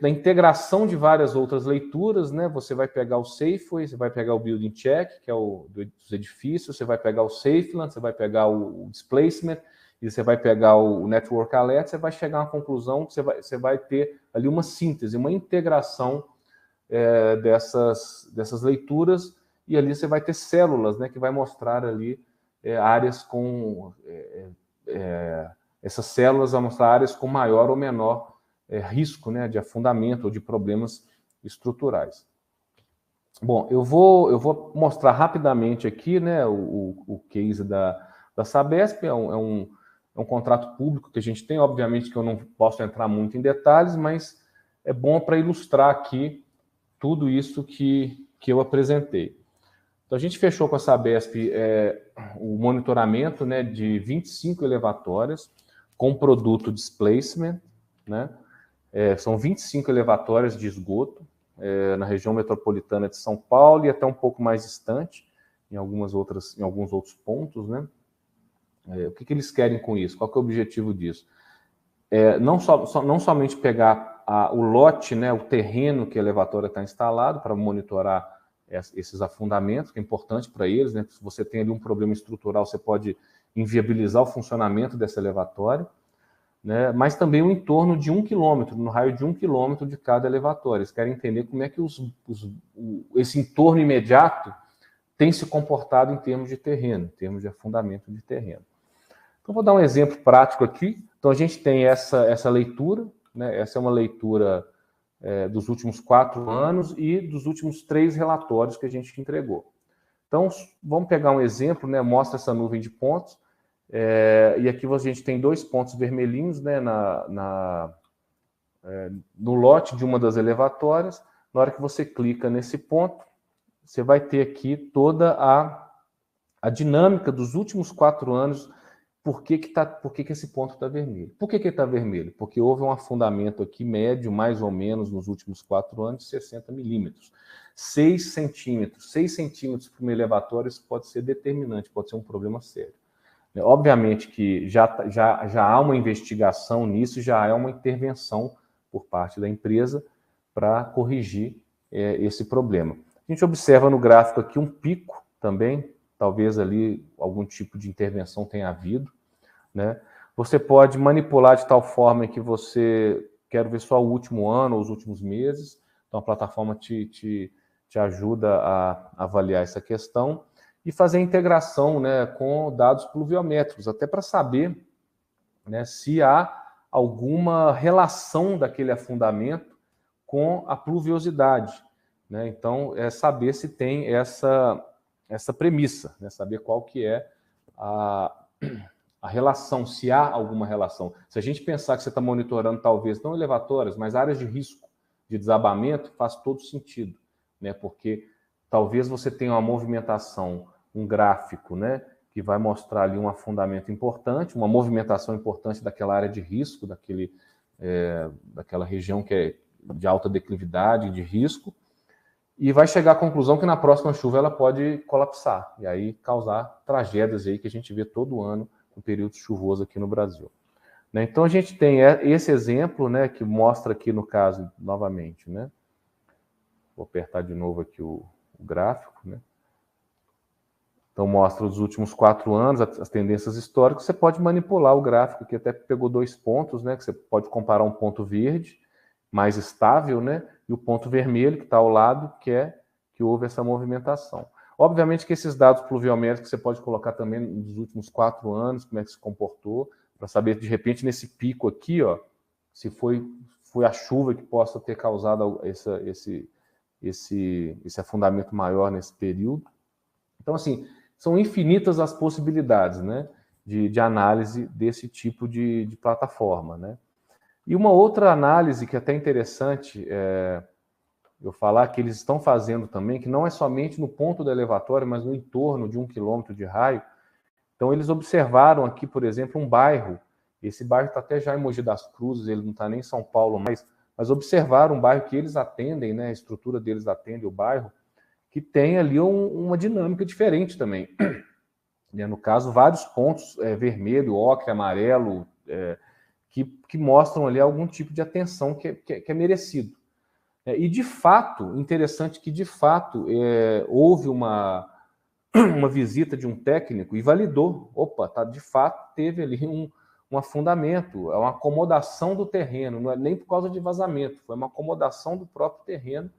integração de várias outras leituras, né? Você vai pegar o Safeway, você vai pegar o Building Check, que é dos edifícios, você vai pegar o SafeLand, você vai pegar o Displacement, e você vai pegar o Network Alert, você vai chegar a uma conclusão que você vai ter ali uma síntese, uma integração dessas leituras, e ali você vai ter células, né? Que vai mostrar ali áreas com... essas células vão mostrar áreas com maior ou menor risco, né, de afundamento ou de problemas estruturais. Bom, eu vou mostrar rapidamente aqui, né, o case da Sabesp. É um contrato público que a gente tem, obviamente que eu não posso entrar muito em detalhes, mas é bom para ilustrar aqui tudo isso que eu apresentei. Então, a gente fechou com a Sabesp o monitoramento, né, de 25 elevatórias com produto displacement, né? São 25 elevatórias de esgoto na região metropolitana de São Paulo e até um pouco mais distante, em alguns outros pontos, né? O que eles querem com isso? Qual que é o objetivo disso? Não somente pegar o lote, né, o terreno que a elevatória está instalado para monitorar esses afundamentos, que é importante para eles, né? Se você tem ali um problema estrutural, você pode inviabilizar o funcionamento dessa elevatória, né, mas também o entorno de 1 quilômetro, no raio de 1 quilômetro de cada elevatório. Eles querem entender como é que esse entorno imediato tem se comportado em termos de terreno, em termos de afundamento de terreno. Então, vou dar um exemplo prático aqui. Então, a gente tem essa leitura, né, essa é uma leitura dos últimos 4 anos e dos últimos 3 relatórios que a gente entregou. Então, vamos pegar um exemplo, né, mostra essa nuvem de pontos. E aqui a gente tem 2 pontos vermelhinhos, né, no lote de uma das elevatórias. Na hora que você clica nesse ponto, você vai ter aqui toda a dinâmica dos últimos 4 anos. Por que esse ponto está vermelho? Por que ele está vermelho? Porque houve um afundamento aqui médio, mais ou menos, nos últimos 4 anos, de 60 milímetros. 6 centímetros. 6 centímetros para uma elevatória, isso pode ser determinante, pode ser um problema sério. Obviamente que já há uma investigação nisso, já há uma intervenção por parte da empresa para corrigir esse problema. A gente observa no gráfico aqui um pico também, talvez ali algum tipo de intervenção tenha havido, né? Você pode manipular de tal forma que você quer ver só o último ano ou os últimos meses, então a plataforma te ajuda a avaliar essa questão, e fazer a integração, né, com dados pluviométricos, até para saber, né, se há alguma relação daquele afundamento com a pluviosidade, né? Então, saber se tem essa premissa, né, saber qual que é a relação, se há alguma relação. Se a gente pensar que você está monitorando, talvez, não elevatórias, mas áreas de risco de desabamento, faz todo sentido, né, porque talvez você tenha uma movimentação, um gráfico, né, que vai mostrar ali um afundamento importante, uma movimentação importante daquela área de risco, daquela região que é de alta declividade, de risco, e vai chegar à conclusão que na próxima chuva ela pode colapsar, e aí causar tragédias aí que a gente vê todo ano no período chuvoso aqui no Brasil. Né? Então a gente tem esse exemplo, né, que mostra aqui no caso, novamente, né? Vou apertar de novo aqui o gráfico, né? Então mostra os últimos 4 anos, as tendências históricas. Você pode manipular o gráfico, que até pegou 2 pontos, né? Que você pode comparar um ponto verde, mais estável, né? E o ponto vermelho, que está ao lado, que é que houve essa movimentação. Obviamente que esses dados pluviométricos você pode colocar também nos últimos 4 anos, como é que se comportou, para saber, de repente, nesse pico aqui, ó, se foi a chuva que possa ter causado esse afundamento maior nesse período. Então, assim, são infinitas as possibilidades, né, de análise desse tipo de plataforma, né. E uma outra análise que é até interessante eu falar, que eles estão fazendo também, que não é somente no ponto do elevatório, mas no entorno de 1 quilômetro de raio. Então, eles observaram aqui, por exemplo, um bairro. Esse bairro está até já em Mogi das Cruzes, ele não está nem em São Paulo mais, mas observaram um bairro que eles atendem, né, a estrutura deles atende o bairro, que tem ali uma dinâmica diferente também. No caso, vários pontos vermelho, ocre, amarelo, que mostram ali algum tipo de atenção que é merecido. E, de fato, interessante que, de fato, houve uma visita de um técnico e validou. Opa, tá, de fato, teve ali um afundamento, uma acomodação do terreno, não é nem por causa de vazamento, foi uma acomodação do próprio terreno,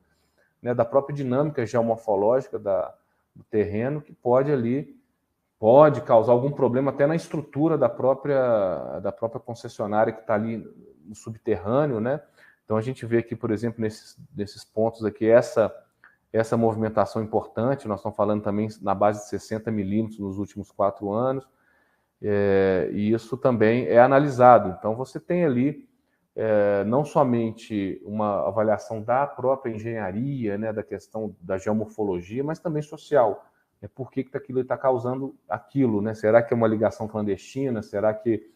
né, da própria dinâmica geomorfológica do terreno, que pode causar algum problema até na estrutura da própria concessionária que está ali no subterrâneo, né? Então a gente vê aqui, por exemplo, nesses pontos aqui, essa movimentação importante. Nós estamos falando também na base de 60 milímetros nos últimos 4 anos, e isso também é analisado. Então você tem ali não somente uma avaliação da própria engenharia, né, da questão da geomorfologia, mas também social. Por que aquilo está causando aquilo? Né? Será que é uma ligação clandestina? Será que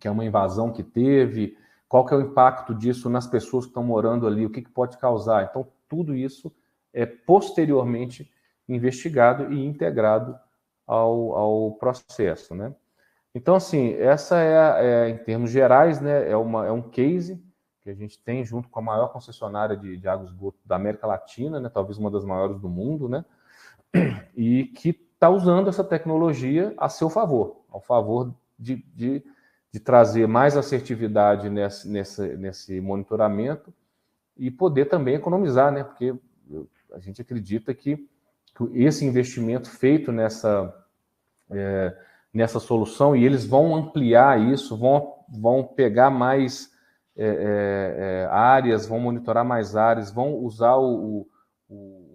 é uma invasão que teve? Qual que é o impacto disso nas pessoas que estão morando ali? O que pode causar? Então, tudo isso é posteriormente investigado e integrado ao processo, né? Então, assim, essa em termos gerais, né, é um case que a gente tem junto com a maior concessionária de água e esgoto da América Latina, né, talvez uma das maiores do mundo, né, e que está usando essa tecnologia a seu favor, ao favor de trazer mais assertividade nesse monitoramento e poder também economizar, né, porque a gente acredita que esse investimento feito nessa solução, e eles vão ampliar isso, vão pegar mais áreas, vão monitorar mais áreas, vão usar o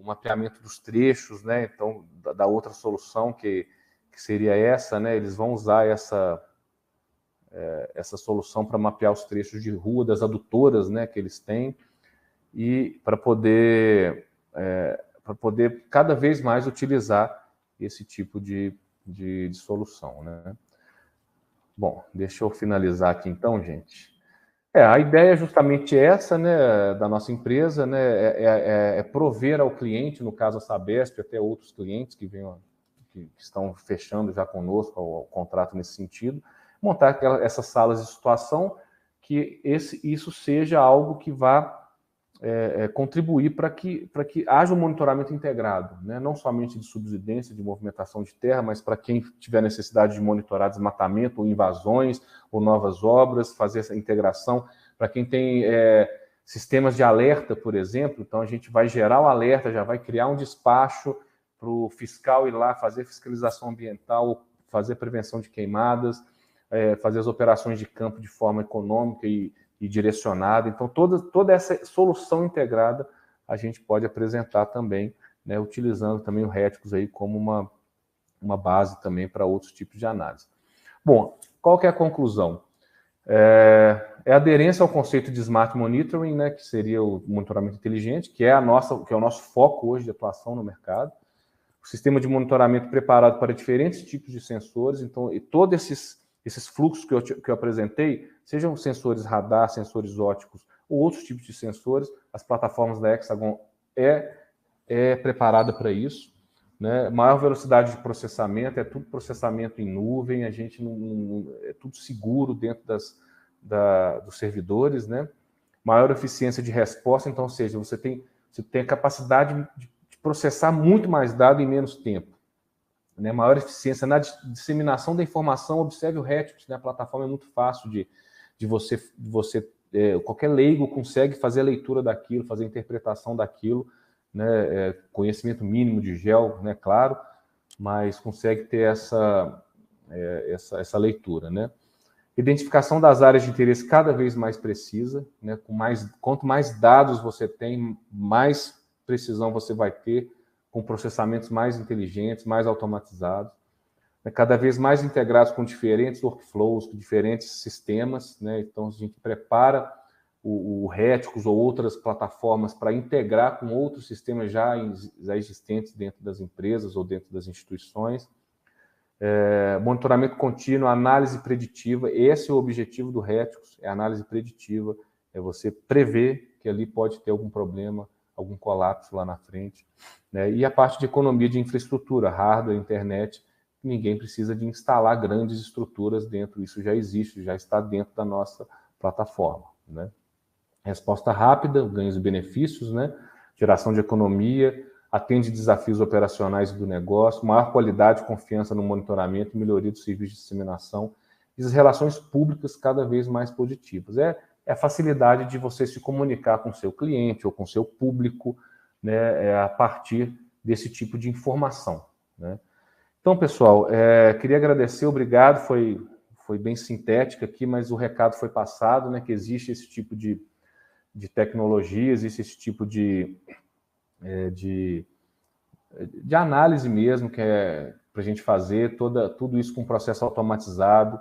mapeamento dos trechos, né? Então, da outra solução que seria essa, né? Eles vão usar essa solução para mapear os trechos de rua das adutoras, né? Que eles têm, e para poder cada vez mais utilizar esse tipo de solução, né? Bom, deixa eu finalizar aqui então, gente. A ideia é justamente essa, né, da nossa empresa, né, é prover ao cliente, no caso a Sabesp, até outros clientes que estão fechando já conosco o contrato nesse sentido, montar essas salas de situação, que isso seja algo que vá contribuir para que haja um monitoramento integrado, né? Não somente de subsidência, de movimentação de terra, mas para quem tiver necessidade de monitorar desmatamento, ou invasões, ou novas obras, fazer essa integração. Para quem tem sistemas de alerta, por exemplo, então a gente vai gerar o alerta, já vai criar um despacho para o fiscal ir lá fazer fiscalização ambiental, fazer prevenção de queimadas, fazer as operações de campo de forma econômica e direcionada. Então, toda essa solução integrada a gente pode apresentar também, né, utilizando também o Reticus aí como uma base também para outros tipos de análise. Bom, qual que é a conclusão? É a aderência ao conceito de Smart Monitoring, né, que seria o monitoramento inteligente, que é o nosso foco hoje de atuação no mercado. O sistema de monitoramento preparado para diferentes tipos de sensores. Então, e todos esses fluxos que eu apresentei, sejam sensores radar, sensores ópticos ou outros tipos de sensores, as plataformas da Hexagon é preparada para isso, né? Maior velocidade de processamento, é tudo processamento em nuvem, a gente é tudo seguro dentro dos servidores, né? Maior eficiência de resposta, então, ou seja, você tem a capacidade de processar muito mais dados em menos tempo, né? Maior eficiência na disseminação da informação. Observe o Retics, né? A plataforma é muito fácil de você qualquer leigo consegue fazer a leitura daquilo, fazer a interpretação daquilo, né? Conhecimento mínimo de gel, né? Claro, mas consegue ter essa leitura, né? Identificação das áreas de interesse cada vez mais precisa, né? Quanto mais dados você tem, mais precisão você vai ter, com processamentos mais inteligentes, mais automatizados, né? Cada vez mais integrados com diferentes workflows, com diferentes sistemas, né? Então, a gente prepara o Retics ou outras plataformas para integrar com outros sistemas já existentes dentro das empresas ou dentro das instituições. Monitoramento contínuo, análise preditiva. Esse é o objetivo do Retics, é a análise preditiva, é você prever que ali pode ter algum problema, algum colapso lá na frente, né? E a parte de economia de infraestrutura, hardware, internet, ninguém precisa de instalar grandes estruturas dentro, isso já existe, já está dentro da nossa plataforma, né? Resposta rápida, ganhos e benefícios, né? Geração de economia, atende desafios operacionais do negócio, maior qualidade e confiança no monitoramento, melhoria do serviço de disseminação e as relações públicas cada vez mais positivas. É a facilidade de você se comunicar com o seu cliente ou com o seu público, né? A partir desse tipo de informação, né? Então, pessoal, queria agradecer, obrigado, foi bem sintética aqui, mas o recado foi passado, né? Que existe esse tipo de tecnologia, existe esse tipo de análise mesmo, que é para a gente fazer tudo isso com processo automatizado.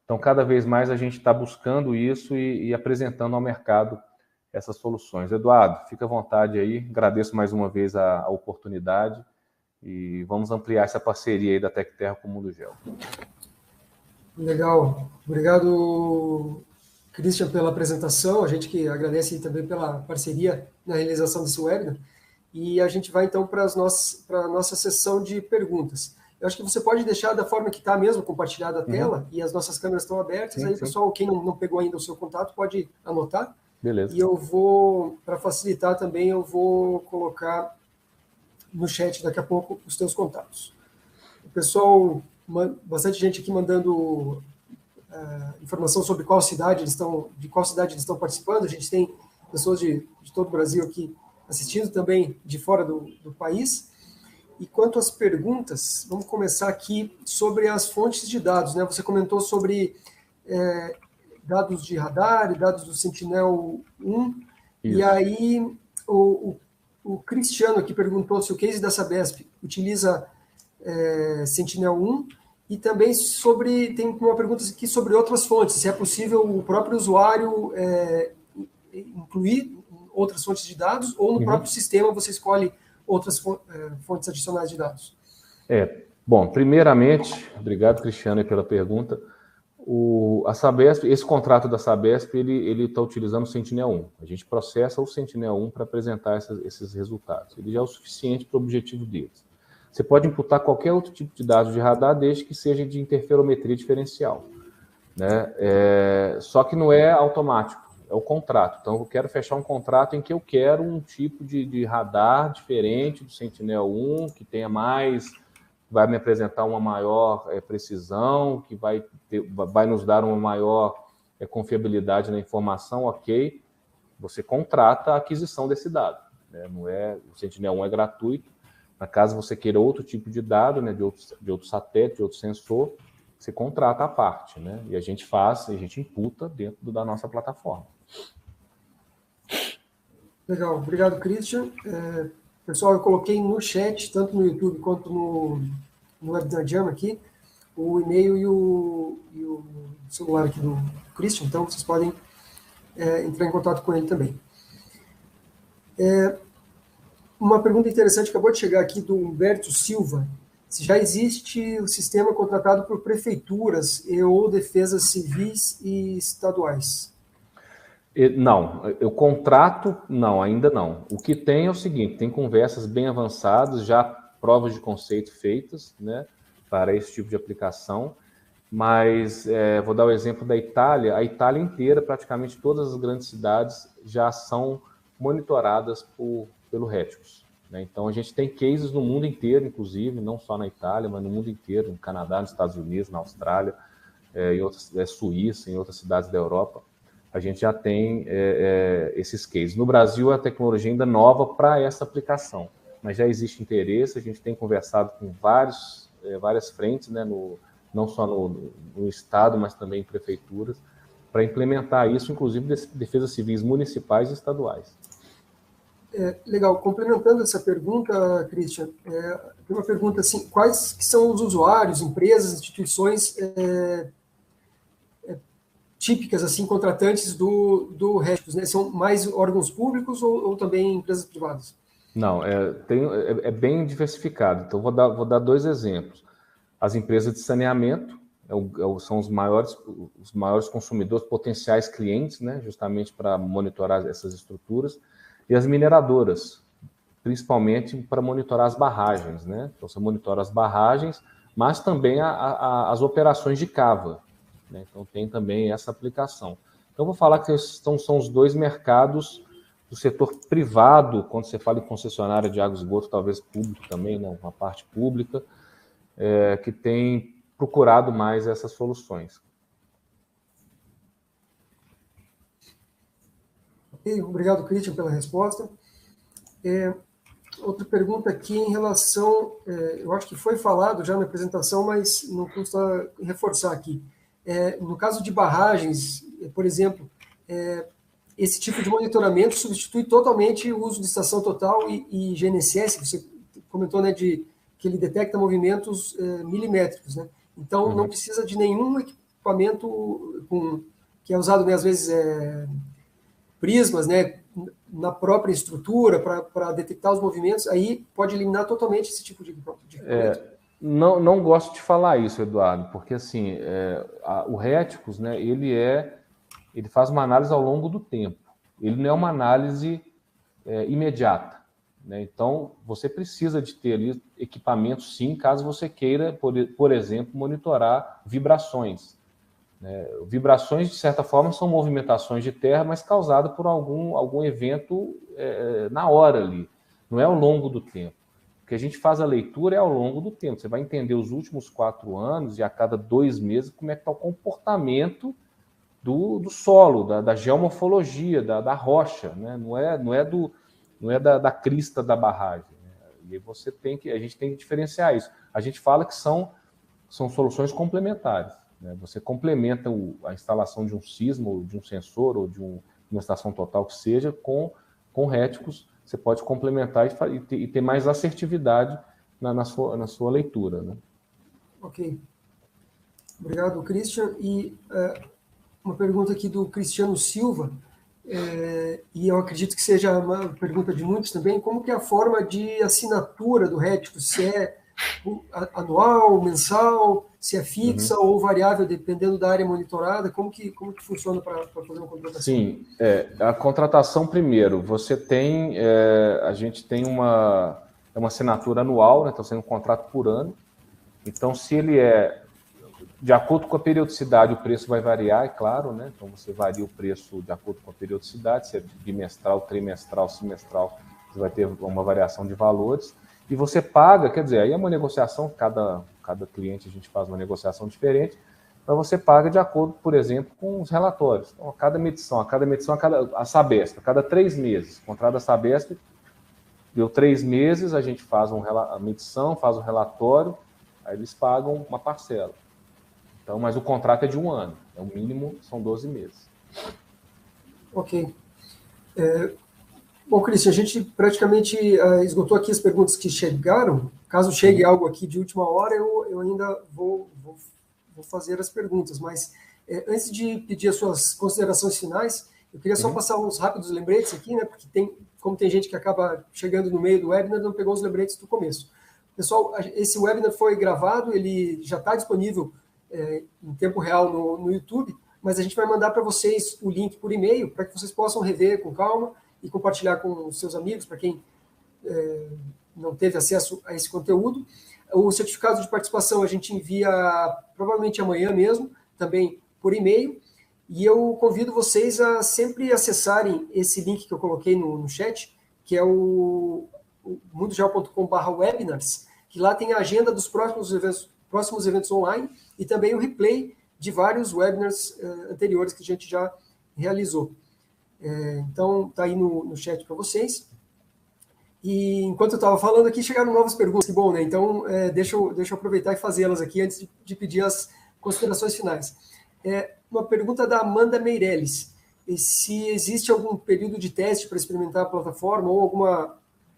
Então, cada vez mais a gente está buscando isso e apresentando ao mercado essas soluções. Eduardo, fica à vontade aí, agradeço mais uma vez a oportunidade e vamos ampliar essa parceria aí da TecTerra com o Mundo Gel. Legal, obrigado, Christian, pela apresentação. A gente que agradece também pela parceria na realização desse webinar. E a gente vai, então, para a nossa sessão de perguntas. Eu acho que você pode deixar da forma que está mesmo, compartilhada a tela, e as nossas câmeras estão abertas. Aí, pessoal, quem não pegou ainda o seu contato, pode anotar. Beleza. E eu vou, para facilitar também, eu vou colocar no chat daqui a pouco os teus contatos. O pessoal, bastante gente aqui mandando informação sobre de qual cidade eles estão participando. A gente tem pessoas de todo o Brasil aqui assistindo, também de fora do país. E quanto às perguntas, vamos começar aqui sobre as fontes de dados, né? Você comentou sobre dados de radar e dados do Sentinel-1, e aí o Cristiano aqui perguntou se o case da Sabesp utiliza Sentinel-1, e também tem uma pergunta aqui sobre outras fontes, se é possível o próprio usuário incluir outras fontes de dados, ou no próprio sistema você escolhe outras fontes adicionais de dados. Bom, primeiramente, obrigado, Cristiano, pela pergunta. A Sabesp, esse contrato da Sabesp, ele está utilizando o Sentinel-1. A gente processa o Sentinel-1 para apresentar esses resultados. Ele já é o suficiente para o objetivo deles. Você pode imputar qualquer outro tipo de dado de radar, desde que seja de interferometria diferencial, né? Só que não é automático, é o contrato. Então, eu quero fechar um contrato em que eu quero um tipo de radar diferente do Sentinel-1, que tenha vai me apresentar uma maior precisão, que vai nos dar uma maior confiabilidade na informação, ok. Você contrata a aquisição desse dado, né? O Sentinel-1 é gratuito. Na caso você queira outro tipo de dado, né, de outro satélite, de outro sensor, você contrata a parte, né? E a gente imputa dentro da nossa plataforma. Legal, obrigado, Christian. Pessoal, eu coloquei no chat, tanto no YouTube quanto no Webinar Jam aqui, o e-mail e o celular aqui do Christian, então vocês podem entrar em contato com ele também. Uma pergunta interessante acabou de chegar aqui do Humberto Silva: se já existe o sistema contratado por prefeituras ou defesas civis e estaduais? Não, eu contrato, não, ainda não. O que tem é o seguinte, tem conversas bem avançadas, já provas de conceito feitas, né, para esse tipo de aplicação, mas vou dar o exemplo da Itália. A Itália inteira, praticamente todas as grandes cidades já são monitoradas pelo Reticus, né? Então a gente tem cases no mundo inteiro, inclusive, não só na Itália, mas no mundo inteiro, no Canadá, nos Estados Unidos, na Austrália, em outras, Suíça, em outras cidades da Europa. A gente já tem esses cases. No Brasil, a tecnologia ainda é nova para essa aplicação, mas já existe interesse, a gente tem conversado com várias frentes, né, não só no Estado, mas também em prefeituras, para implementar isso, inclusive defesas civis municipais e estaduais. Legal. Complementando essa pergunta, Christian, tem uma pergunta assim, quais que são os usuários, empresas, instituições típicas, assim, contratantes do Reticus, né? São mais órgãos públicos ou também empresas privadas? Não, é bem diversificado. Então, vou dar dois exemplos. As empresas de saneamento são os maiores consumidores, potenciais clientes, né, justamente para monitorar essas estruturas, e as mineradoras, principalmente para monitorar as barragens, né? Então, você monitora as barragens, mas também as operações de cava, né? Então, tem também essa aplicação. Então, vou falar que são os dois mercados do setor privado, quando você fala em concessionária de água e esgoto, talvez público também, né? Uma parte pública, que tem procurado mais essas soluções. Ok, obrigado, Christian, pela resposta. Outra pergunta aqui em relação, eu acho que foi falado já na apresentação, mas não custa reforçar aqui. No caso de barragens, por exemplo, esse tipo de monitoramento substitui totalmente o uso de estação total e GNSS, você comentou, né, que ele detecta movimentos milimétricos, né? Então, não precisa de nenhum equipamento que é usado, né, às vezes, prismas, né, na própria estrutura para detectar os movimentos, aí pode eliminar totalmente esse tipo de equipamento. Não gosto de falar isso, Eduardo, porque assim, o Reticus, né, ele faz uma análise ao longo do tempo. Ele não é uma análise imediata, né? Então, você precisa de ter ali equipamentos, sim, caso você queira, por exemplo, monitorar vibrações. Vibrações, de certa forma, são movimentações de terra, mas causadas por algum evento na hora ali. Não é ao longo do tempo. O que a gente faz a leitura é ao longo do tempo. Você vai entender os últimos 4 anos e a cada 2 meses como é que está o comportamento do solo, da geomorfologia, da rocha, né? Não é da crista da barragem, né? E aí a gente tem que diferenciar isso. A gente fala que são soluções complementares, né? Você complementa a instalação de um sismo, ou de um sensor, ou de uma estação total que seja, com Reticus. Você pode complementar e ter mais assertividade na sua leitura, né? Ok. Obrigado, Christian. E uma pergunta aqui do Cristiano Silva, e eu acredito que seja uma pergunta de muitos também, como que é a forma de assinatura do Reticus? Se é anual, mensal, se é fixa ou variável, dependendo da área monitorada? Como que funciona para fazer uma contratação? Sim, a contratação primeiro, a gente tem uma assinatura anual, né? Está sendo um contrato por ano. Então, se ele de acordo com a periodicidade, o preço vai variar, é claro, né? Então, você varia o preço de acordo com a periodicidade, se é bimestral, trimestral, semestral, você vai ter uma variação de valores. E você paga, quer dizer, aí é uma negociação, cada cliente a gente faz uma negociação diferente, então você paga de acordo, por exemplo, com os relatórios. Então, a Sabesp, a cada 3 meses, o contrato da Sabesp, deu 3 meses, a gente faz a medição, faz o relatório, aí eles pagam uma parcela. Então, mas o contrato é de 1 ano, o mínimo são 12 meses. Ok. Bom, Cristian, a gente praticamente esgotou aqui as perguntas que chegaram. Caso chegue algo aqui de última hora, eu ainda vou fazer as perguntas. Mas antes de pedir as suas considerações finais, eu queria só passar uns rápidos lembretes aqui, né? Porque como tem gente que acaba chegando no meio do webinar, não pegou os lembretes do começo. Pessoal, esse webinar foi gravado, ele já está disponível em tempo real no YouTube. mas a gente vai mandar para vocês o link por e-mail, para que vocês possam rever com calma e compartilhar com os seus amigos, para quem não teve acesso a esse conteúdo. O certificado de participação a gente envia provavelmente amanhã mesmo, também por e-mail, e eu convido vocês a sempre acessarem esse link que eu coloquei no chat, que é o mundogel.com/webinars, que lá tem a agenda dos próximos eventos online e também o replay de vários webinars anteriores que a gente já realizou. Então, está aí no chat para vocês. E enquanto eu estava falando aqui, chegaram novas perguntas, que bom, né? Então, deixa eu aproveitar e fazê-las aqui antes de pedir as considerações finais. Uma pergunta da Amanda Meirelles. Se existe algum período de teste para experimentar a plataforma ou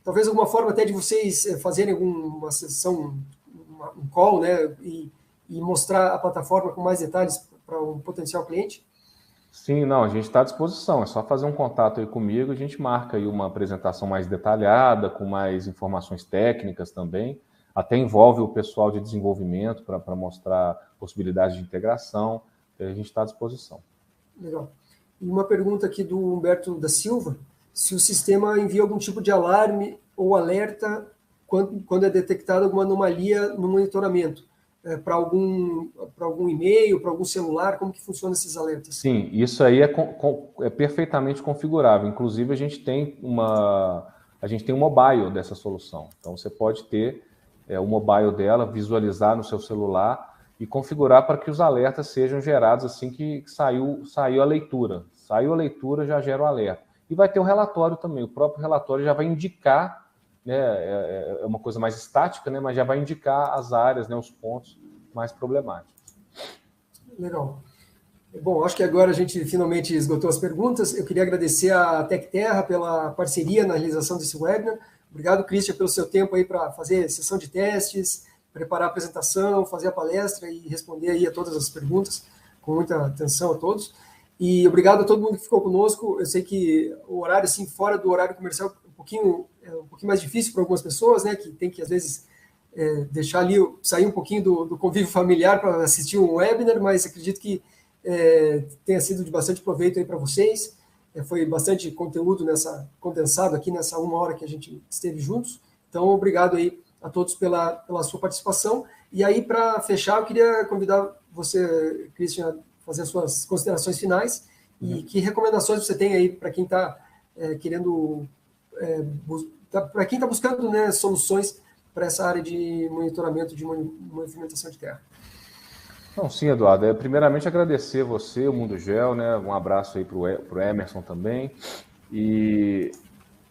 talvez alguma forma até de vocês fazerem alguma sessão, um call, né? E mostrar a plataforma com mais detalhes para um potencial cliente? Sim, não, a gente está à disposição, é só fazer um contato aí comigo, a gente marca aí uma apresentação mais detalhada, com mais informações técnicas também, até envolve o pessoal de desenvolvimento para mostrar possibilidades de integração, a gente está à disposição. Legal. E uma pergunta aqui do Humberto da Silva, se o sistema envia algum tipo de alarme ou alerta quando é detectada alguma anomalia no monitoramento, para algum e-mail, para algum celular, como que funcionam esses alertas? Sim, isso aí é perfeitamente configurável. Inclusive, a gente tem um mobile dessa solução. Então, você pode ter o mobile dela, visualizar no seu celular e configurar para que os alertas sejam gerados assim que saiu a leitura. Saiu a leitura, já gera o alerta. E vai ter o relatório também. O próprio relatório já vai indicar, né, é uma coisa mais estática, né, mas já vai indicar as áreas, né, os pontos mais problemáticos. Legal. Bom, acho que agora a gente finalmente esgotou as perguntas. Eu queria agradecer a TecTerra pela parceria na realização desse webinar. Obrigado, Christian, pelo seu tempo aí para fazer sessão de testes, preparar a apresentação, fazer a palestra e responder aí a todas as perguntas, com muita atenção a todos. E obrigado a todo mundo que ficou conosco. Eu sei que o horário, assim, fora do horário comercial, é um pouquinho mais difícil para algumas pessoas, né, que tem que, às vezes, deixar ali, sair um pouquinho do convívio familiar para assistir um webinar, mas acredito que tenha sido de bastante proveito aí para vocês. Foi bastante conteúdo condensado aqui nessa 1 hora que a gente esteve juntos. Então, obrigado aí a todos pela sua participação. E aí, para fechar, eu queria convidar você, Christian, a fazer as suas considerações finais e que recomendações você tem aí para quem está querendo, para quem está buscando, né, soluções para essa área de monitoramento de movimentação de terra. Não, sim, Eduardo. Primeiramente, agradecer você, o Mundogel, né? Um abraço aí para o Emerson também. E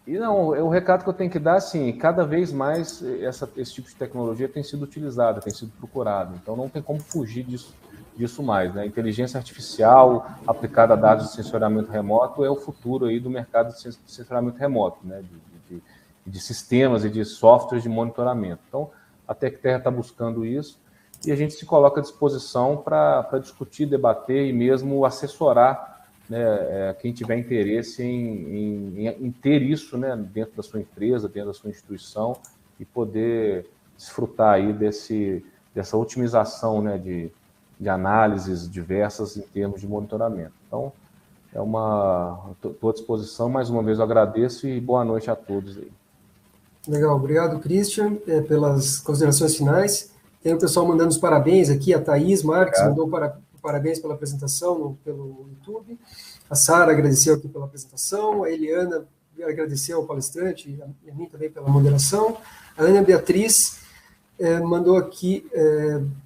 não, o recado que eu tenho que dar, assim, cada vez mais esse tipo de tecnologia tem sido utilizada, tem sido procurada. Então, não tem como fugir disso mais, né? Inteligência artificial aplicada a dados de sensoriamento remoto é o futuro aí do mercado de sensoriamento remoto, né? De sistemas e de softwares de monitoramento. Então, a TecTerra está buscando isso e a gente se coloca à disposição para discutir, debater e mesmo assessorar, né, quem tiver interesse em ter isso, né, dentro da sua empresa, dentro da sua instituição e poder desfrutar aí dessa otimização, né, de análises diversas em termos de monitoramento. Então, estou à disposição, mais uma vez eu agradeço e boa noite a todos aí. Legal, obrigado, Christian, pelas considerações finais. Tem o pessoal mandando os parabéns aqui, a Thaís Marques mandou parabéns pela apresentação pelo YouTube, a Sara agradeceu aqui pela apresentação, a Eliana agradeceu ao palestrante e a mim também pela moderação, a Ana Beatriz mandou aqui,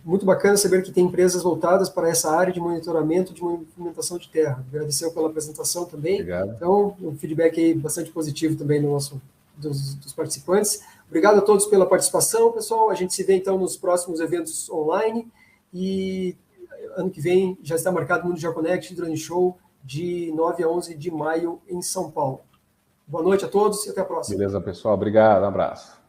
muito bacana saber que tem empresas voltadas para essa área de monitoramento de movimentação de terra. Agradeceu pela apresentação também. Obrigado. Então, um feedback aí bastante positivo também dos participantes. Obrigado a todos pela participação, pessoal. A gente se vê, então, nos próximos eventos online. E ano que vem já está marcado o Mundogel Connect Drone Show de 9 a 11 de maio em São Paulo. Boa noite a todos e até a próxima. Beleza, pessoal. Obrigado. Um abraço.